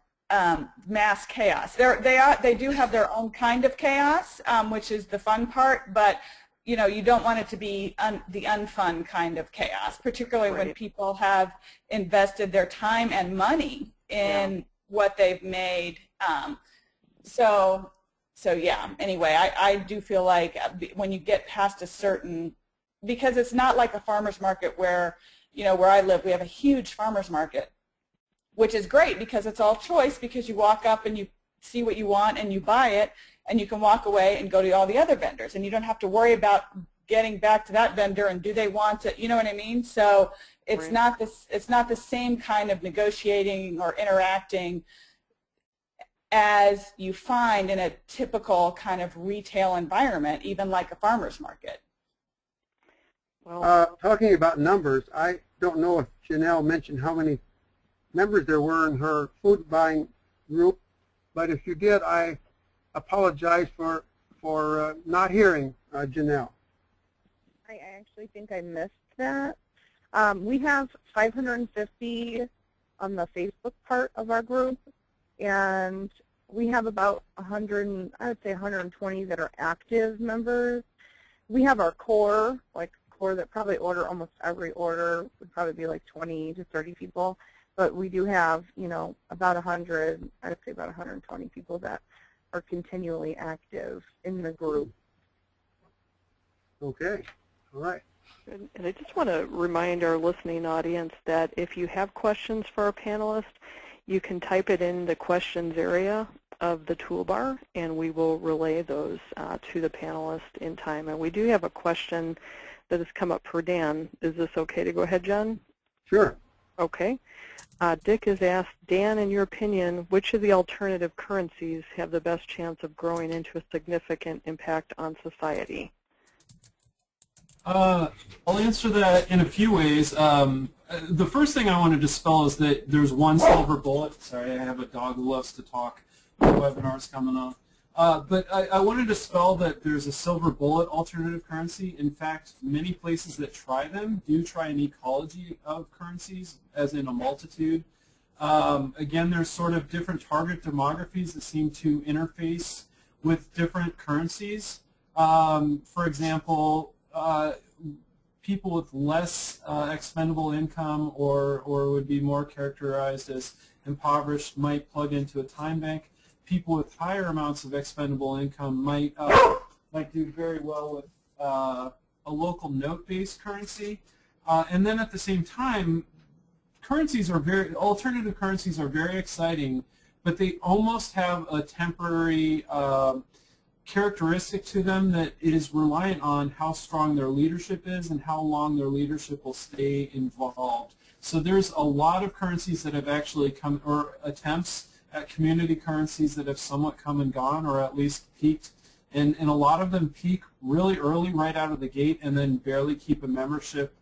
Speaker 4: mass chaos. They do have their own kind of chaos, which is the fun part, but you know, you don't want it to be the unfun kind of chaos, particularly when people have invested their time and money in what they've made. So yeah, anyway, I do feel like when you get past a certain, because it's not like a farmer's market where, you know, where I live, we have a huge farmer's market, which is great because it's all choice, because you walk up and you see what you want and you buy it, and you can walk away and go to all the other vendors, and you don't have to worry about getting back to that vendor and do they want it, you know what I mean? So it's not this, it's not the same kind of negotiating or interacting as you find in a typical kind of retail environment, even like a farmer's market.
Speaker 2: Well, talking about numbers, I don't know if Janel mentioned how many members there were in her food buying group, but if you did, I apologize for not hearing Janel.
Speaker 3: I actually think I missed that. We have 550 on the Facebook part of our group, and we have about 100, I would say 120 that are active members. We have our core, like core that probably order almost every order, would probably be like 20 to 30 people, but we do have, you know, about 100, I would say about 120 people that are continually active in the group.
Speaker 2: Okay, all right.
Speaker 1: And I just want to remind our listening audience that if you have questions for our panelists, you can type it in the questions area of the toolbar, and we will relay those to the panelists in time. And we do have a question that has come up for Dan. Is this okay to go ahead, John?
Speaker 2: Sure.
Speaker 1: Okay. Dick has asked, Dan, in your opinion, which of the alternative currencies have the best chance of growing into a significant impact on society?
Speaker 6: I'll answer that in a few ways. The first thing I want to dispel is that there's one silver bullet. Sorry, I have a dog who loves to talk. The webinar's coming on. But I want to dispel that there's a silver bullet alternative currency. In fact, many places that try them do try an ecology of currencies, as in a multitude. Again, there's sort of different target demographies that seem to interface with different currencies. For example, people with less expendable income or would be more characterized as impoverished might plug into a time bank. People with higher amounts of expendable income might do very well with a local note-based currency. And then at the same time, alternative currencies are very exciting, but they almost have a temporary characteristic to them that is reliant on how strong their leadership is and how long their leadership will stay involved. So there's a lot of currencies that have actually come, or attempts at community currencies that have somewhat come and gone, or at least peaked, and a lot of them peak really early right out of the gate and then barely keep a membership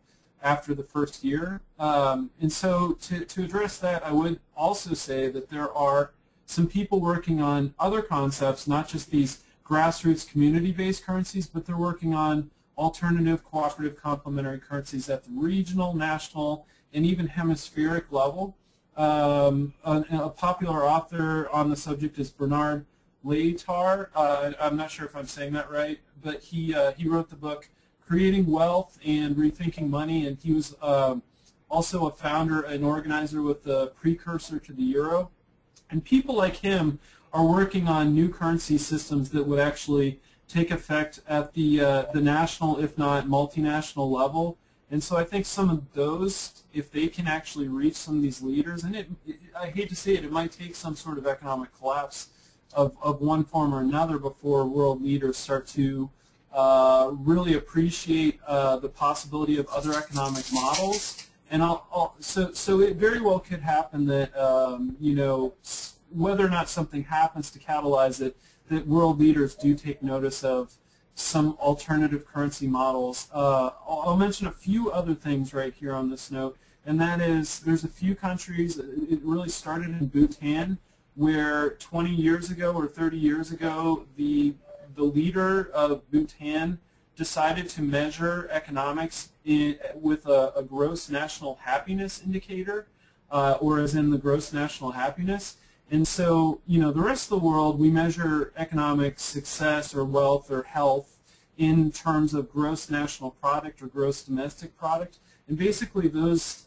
Speaker 6: after the first year. And so to address that, I would also say that there are some people working on other concepts, not just these grassroots community-based currencies, but they're working on alternative cooperative complementary currencies at the regional, national, and even hemispheric level. A popular author on the subject is Bernard Leitar. I'm not sure if I'm saying that right, but he wrote the book Creating Wealth and Rethinking Money, and he was also a founder and organizer with the precursor to the euro. And people like him are working on new currency systems that would actually take effect at the national, if not multinational level. And so I think some of those, if they can actually reach some of these leaders, and I hate to say it, it might take some sort of economic collapse of one form or another before world leaders start to really appreciate the possibility of other economic models. And so it very well could happen that, you know, whether or not something happens to catalyze it, that world leaders do take notice of some alternative currency models. I'll mention a few other things right here on this note, and that is there's a few countries, it really started in Bhutan, where 20 years ago or 30 years ago, the leader of Bhutan decided to measure economics with a gross national happiness indicator, or as in the gross national happiness. And so, the rest of the world, we measure economic success or wealth or health in terms of gross national product or gross domestic product. And basically those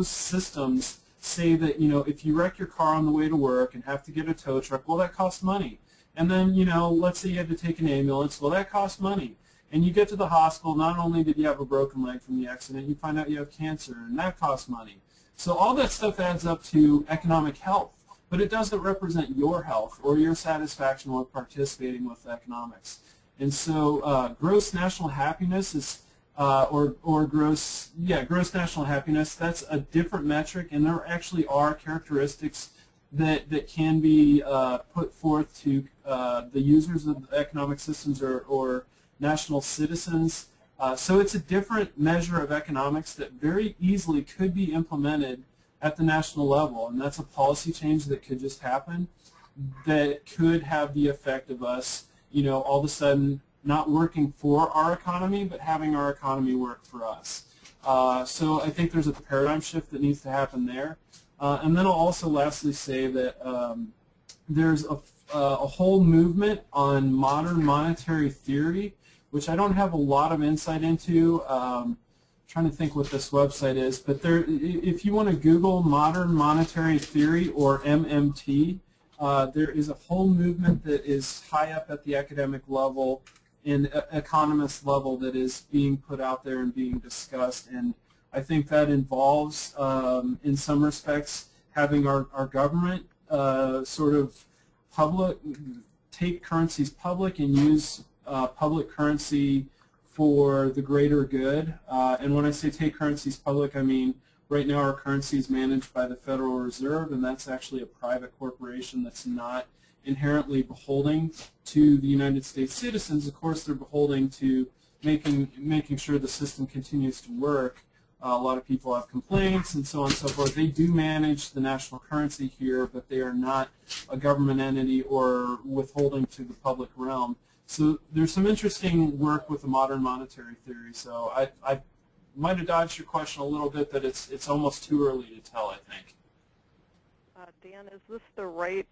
Speaker 6: systems say that, if you wreck your car on the way to work and have to get a tow truck, well, that costs money. And then, let's say you had to take an ambulance, well, that costs money. And you get to the hospital, not only did you have a broken leg from the accident, you find out you have cancer, and that costs money. So all that stuff adds up to economic health, but it doesn't represent your health or your satisfaction with participating with economics. And so gross national happiness is, gross national happiness, that's a different metric, and there actually are characteristics that can be put forth to the users of economic systems or national citizens. So it's a different measure of economics that very easily could be implemented at the national level, and that's a policy change that could just happen that could have the effect of us, all of a sudden not working for our economy, but having our economy work for us. So I think there's a paradigm shift that needs to happen there. And then I'll also lastly say that there's a whole movement on modern monetary theory, which I don't have a lot of insight into. Trying to think what this website is, but if you want to Google modern monetary theory or MMT, there is a whole movement that is high up at the academic level and economist level that is being put out there and being discussed, and I think that involves, in some respects, having our government sort of take currencies public and use public currency for the greater good. And when I say take currencies public, I mean right now our currency is managed by the Federal Reserve, and that's actually a private corporation that's not inherently beholden to the United States citizens. Of course, they're beholden to making sure the system continues to work. A lot of people have complaints and so on and so forth. They do manage the national currency here, but they are not a government entity or withholding to the public realm. So there's some interesting work with the modern monetary theory. So I might have dodged your question a little bit, that it's almost too early to tell, I think.
Speaker 1: Dan, is this the right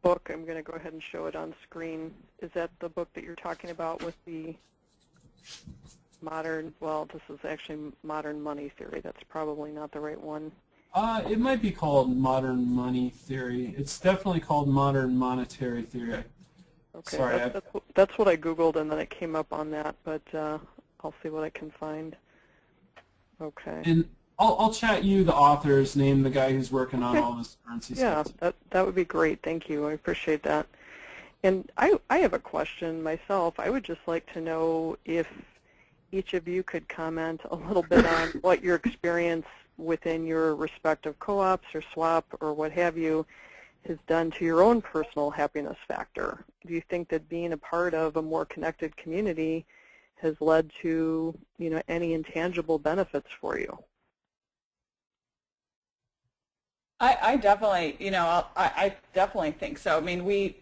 Speaker 1: book? I'm going to go ahead and show it on screen. Is that the book that you're talking about with the modern, well, this is actually modern money theory. That's probably not the right one.
Speaker 6: It might be called modern money theory. It's definitely called modern monetary theory.
Speaker 1: Okay,
Speaker 6: sorry,
Speaker 1: that's what I Googled, and then it came up on that, but I'll see what I can find. Okay.
Speaker 6: And I'll chat you the author's name, the guy who's working on all this currency stuff.
Speaker 1: Yeah, that would be great. Thank you. I appreciate that. And I have a question myself. I would just like to know if each of you could comment a little bit on what your experience within your respective co-ops or swap or what have you has done to your own personal happiness factor. Do you think that being a part of a more connected community has led to, any intangible benefits for you?
Speaker 4: I definitely, I definitely think so. I mean,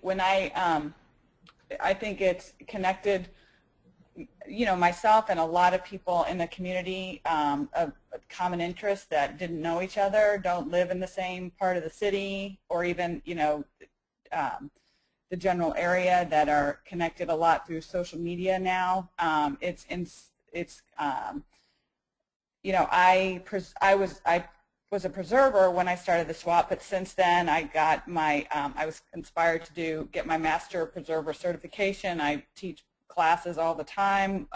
Speaker 4: I think it's connected, myself and a lot of people in the community of common interests that didn't know each other, don't live in the same part of the city, or even, the general area, that are connected a lot through social media now. I was a preserver when I started the swap, but since then I got my, I was inspired to get my master preserver certification. I teach classes all the time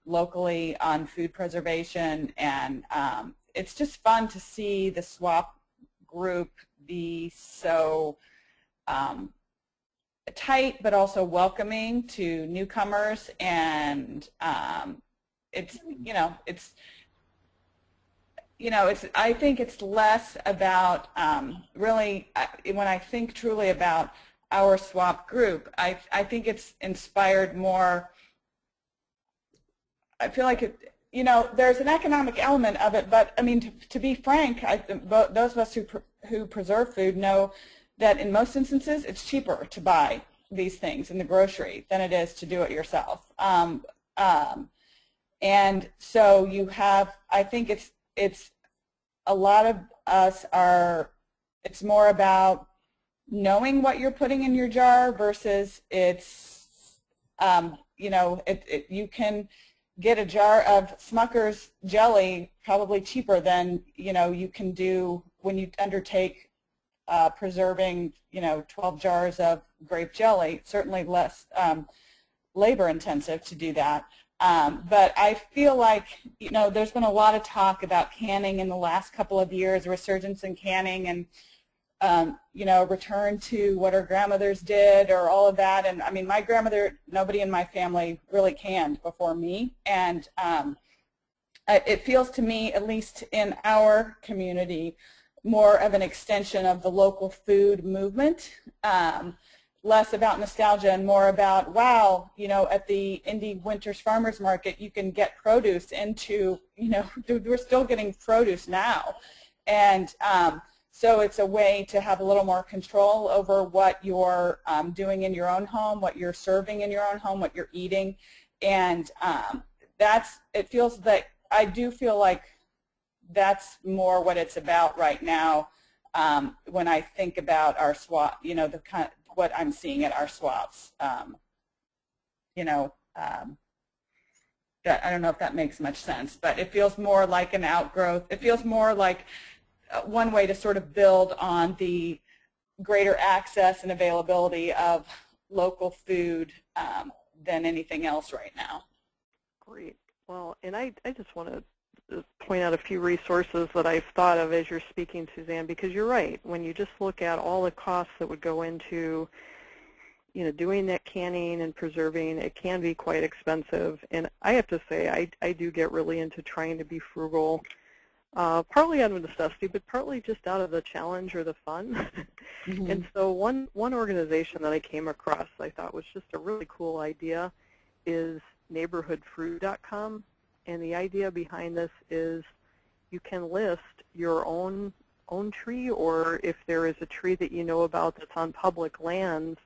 Speaker 4: locally on food preservation, and it's just fun to see the swap group be so tight but also welcoming to newcomers, and I think it's less about really, when I think truly about our swap group, I think it's inspired more. I feel like there's an economic element of it, but I mean, to be frank, those of us who preserve food know that in most instances it's cheaper to buy these things in the grocery than it is to do it yourself. And so you have, I think it's a lot of us are, it's more about knowing what you're putting in your jar versus it's, you know, you can get a jar of Smucker's jelly probably cheaper than, you know, you can do when you undertake preserving, you know, 12 jars of grape jelly. Certainly less labor intensive to do that. But I feel like, you know, there's been a lot of talk about canning in the last couple of years, a resurgence in canning, and you know, return to what our grandmothers did or all of that. And I mean, my grandmother, nobody in my family really canned before me. And it feels to me, at least in our community, more of an extension of the local food movement, less about nostalgia and more about, wow, you know, at the Indy Winters Farmers Market, you can get produce into, you know, we're still getting produce now. And so it's a way to have a little more control over what you're doing in your own home, what you're serving in your own home, what you're eating. And it feels like, I do feel like that's more what it's about right now when I think about our swap, you know, the kind of, what I'm seeing at our swaps. You know, I don't know if that makes much sense, but it feels more like an outgrowth. It feels more like one way to sort of build on the greater access and availability of local food than anything else right now.
Speaker 1: Great. Well, and I just want to point out a few resources that I've thought of as you're speaking, Suzanne, because you're right. When you just look at all the costs that would go into, you know, doing that canning and preserving, it can be quite expensive. And I have to say, I do get really into trying to be frugal, partly out of necessity, but partly just out of the challenge or the fun. Mm-hmm. And so one organization that I came across I thought was just a really cool idea is neighborhoodfruit.com. And the idea behind this is you can list your own tree, or if there is a tree that you know about that's on public lands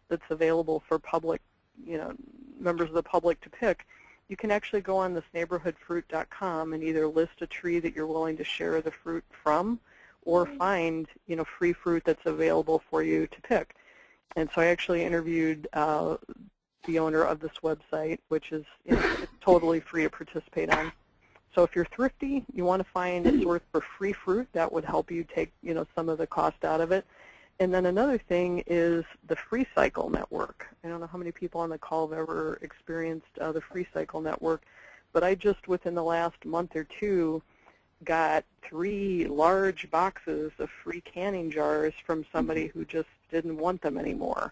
Speaker 1: that's available for public, you know, members of the public to pick, you can actually go on this neighborhoodfruit.com and either list a tree that you're willing to share the fruit from, or find, you know, free fruit that's available for you to pick. And so I actually interviewed the owner of this website, which is, you know, it's totally free to participate on. So if you're thrifty, you want to find a source for free fruit, that would help you take, you know, some of the cost out of it. And then another thing is the Free Cycle Network. I don't know how many people on the call have ever experienced the Free Cycle Network, but I just within the last month or two got 3 large boxes of free canning jars from somebody who just didn't want them anymore.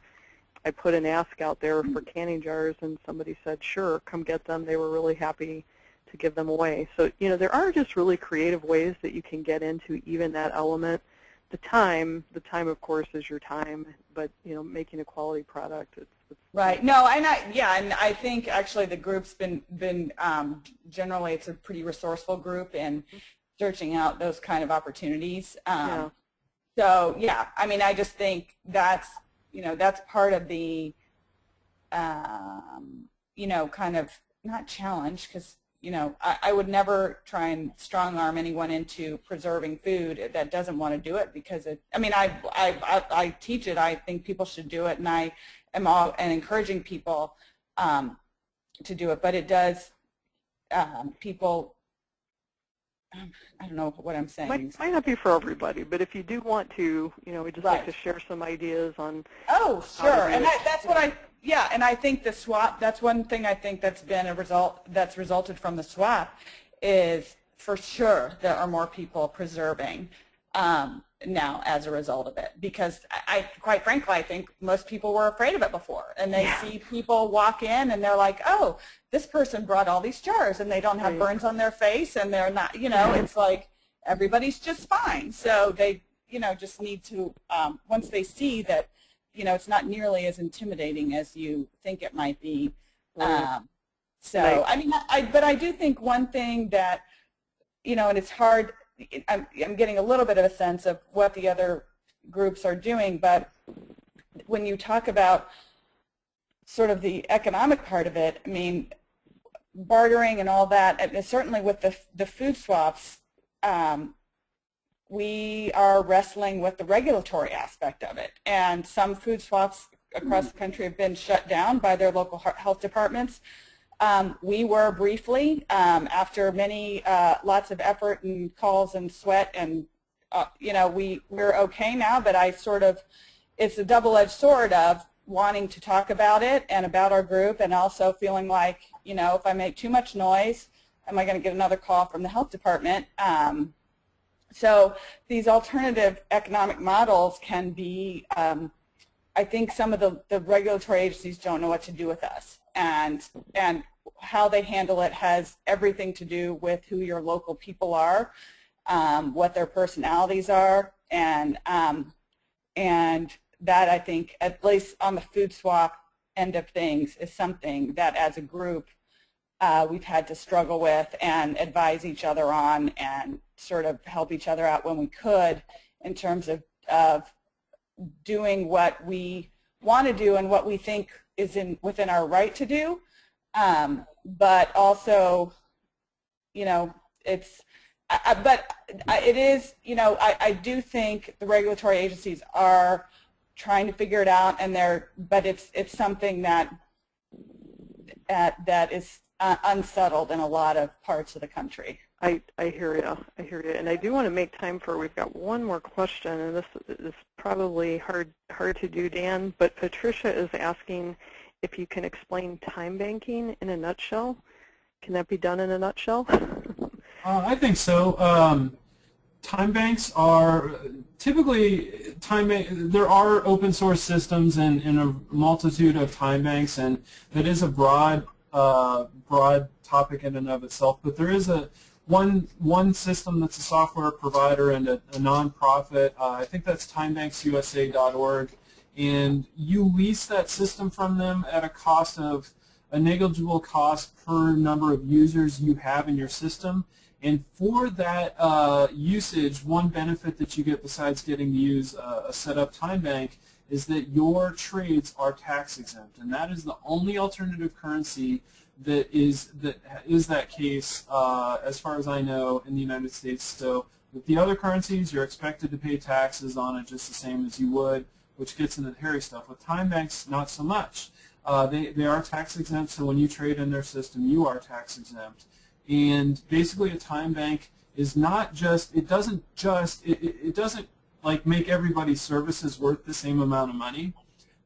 Speaker 1: I put an ask out there for canning jars, and somebody said, sure, come get them. They were really happy to give them away. So, you know, there are just really creative ways that you can get into even that element. The time, of course, is your time, but, you know, making a quality product, it's
Speaker 4: right. No, and I think actually the group's been generally, it's a pretty resourceful group in searching out those kind of opportunities.
Speaker 1: Yeah.
Speaker 4: So, yeah, I mean, I just think that's, you know, that's part of the, you know, kind of, not challenge, because, you know, I would never try and strong-arm anyone into preserving food that doesn't want to do it, because it, I mean, I teach it. I think people should do it, and I am all and encouraging people to do it, but it does, people, I don't know what I'm saying.
Speaker 1: Might not be for everybody, but if you do want to, you know, we just like to share some ideas on.
Speaker 4: Oh, sure, and that's what I. Yeah, and I think the swap. That's one thing I think that's been a result that's resulted from the swap, is for sure there are more people preserving now as a result of it, because I quite frankly, I think most people were afraid of it before, and they see people walk in and they're like, oh, this person brought all these jars and they don't have burns on their face and they're not, you know, it's like everybody's just fine. So they, you know, just need to, once they see that, you know, it's not nearly as intimidating as you think it might be. So, I mean, but I do think one thing that, you know, and it's hard, I'm getting a little bit of a sense of what the other groups are doing, but when you talk about sort of the economic part of it, I mean, bartering and all that, and certainly with the food swaps, we are wrestling with the regulatory aspect of it. And some food swaps across the country have been shut down by their local health departments. We were briefly, after many, lots of effort and calls and sweat, and you know, we're okay now, but it's a double-edged sword of wanting to talk about it and about our group, and also feeling like, you know, if I make too much noise, am I going to get another call from the health department? So these alternative economic models can be, I think some of the regulatory agencies don't know what to do with us, and how they handle it has everything to do with who your local people are, what their personalities are, and that, I think, at least on the food swap end of things, is something that as a group we've had to struggle with and advise each other on, and sort of help each other out when we could, in terms of doing what we want to do and what we think is within our right to do, but also, you know, but it is, you know, I do think the regulatory agencies are trying to figure it out, and but it's something that is unsettled in a lot of parts of the country.
Speaker 1: I hear you. I hear you. And I do want to make time for, we've got one more question, and this is probably hard to do, Dan, but Patricia is asking if you can explain time banking in a nutshell. Can that be done in a nutshell?
Speaker 6: I think so. Time banks are typically there are open source systems and a multitude of time banks, and that is a broad topic in and of itself. But there is one system that's a software provider and a nonprofit. I think that's timebanksusa.org, and you lease that system from them at a negligible cost per number of users you have in your system. And for that usage, one benefit that you get besides getting to use a set-up time bank is that your trades are tax exempt, and that is the only alternative currency that is that case, as far as I know, in the United States. So with the other currencies, you're expected to pay taxes on it just the same as you would, which gets into the hairy stuff. With time banks, not so much. They are tax exempt, so when you trade in their system, you are tax exempt. And basically, a time bank is not just, it doesn't like make everybody's services worth the same amount of money,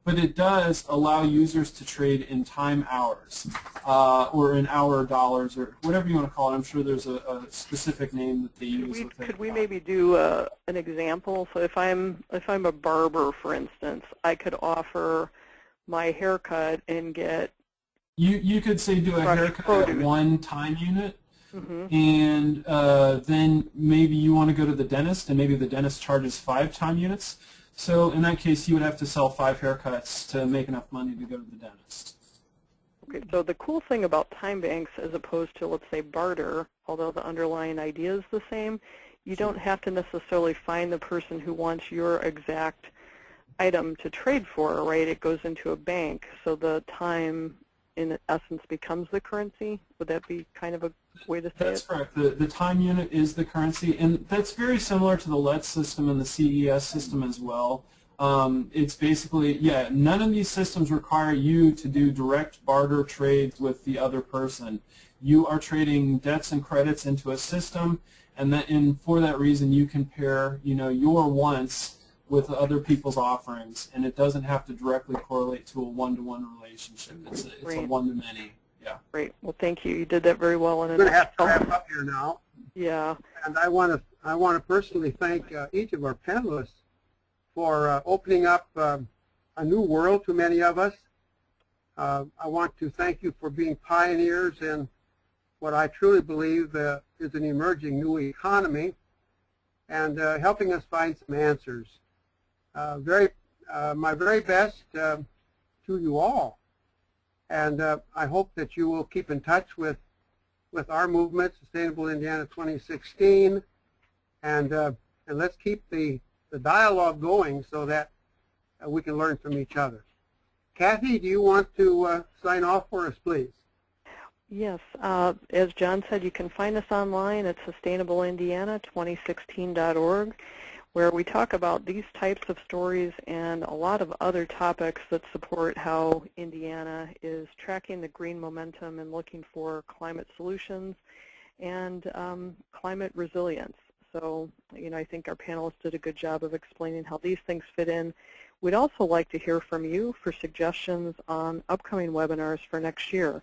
Speaker 6: but it does allow users to trade in time hours, or in hour dollars, or whatever you want to call it. I'm sure there's a specific name that they use.
Speaker 1: Could we maybe do an example? So if I'm a barber, for instance, I could offer my haircut and get.
Speaker 6: You could say do a haircut at one time unit,
Speaker 1: mm-hmm.
Speaker 6: and then maybe you want to go to the dentist, and maybe the dentist charges 5 time units. So in that case, you would have to sell 5 haircuts to make enough money to go to the dentist.
Speaker 1: Okay, so the cool thing about time banks, as opposed to, let's say, barter, although the underlying idea is the same, you don't have to necessarily find the person who wants your exact item to trade for, right? It goes into a bank, so the time, in essence, becomes the currency. Would that be kind of a way to say
Speaker 6: That's
Speaker 1: it?
Speaker 6: correct. The time unit is the currency, and that's very similar to the LETS system and the CES system as well. It's basically, yeah, none of these systems require you to do direct barter trades with the other person. You are trading debts and credits into a system, and for that reason, you compare, you know, your wants with other people's offerings, and it doesn't have to directly correlate to a one-to-one relationship. It's a one-to-many. Yeah.
Speaker 1: Great. Well, thank you. You did that very well.
Speaker 2: We're going to have to wrap up here now.
Speaker 1: Yeah.
Speaker 2: And I want to personally thank each of our panelists for opening up a new world to many of us. I want to thank you for being pioneers in what I truly believe is an emerging new economy, and helping us find some answers. My very best to you all, and I hope that you will keep in touch with our movement, Sustainable Indiana 2016, and let's keep the dialogue going so that we can learn from each other. Kathy, do you want to sign off for us, please?
Speaker 1: Yes, as John said, you can find us online at sustainableindiana2016.org, where we talk about these types of stories and a lot of other topics that support how Indiana is tracking the green momentum and looking for climate solutions and climate resilience. So, I think our panelists did a good job of explaining how these things fit in. We'd also like to hear from you for suggestions on upcoming webinars for next year.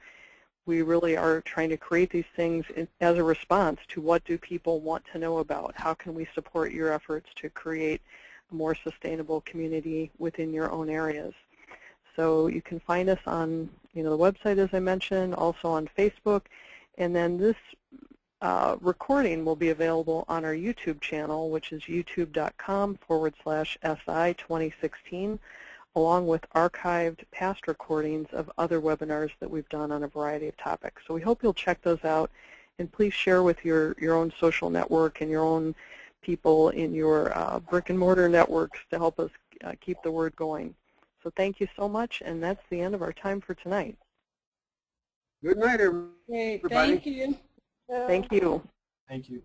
Speaker 1: We really are trying to create these things as a response to what do people want to know about. How can we support your efforts to create a more sustainable community within your own areas? So you can find us on the website, as I mentioned, also on Facebook, and then this recording will be available on our YouTube channel, which is youtube.com/SI2016, along with archived past recordings of other webinars that we've done on a variety of topics. So we hope you'll check those out, and please share with your own social network and your own people in your brick and mortar networks to help us keep the word going. So thank you so much, and that's the end of our time for tonight.
Speaker 2: Good night, everybody.
Speaker 4: Okay, thank you.
Speaker 1: Thank you.
Speaker 6: Thank you.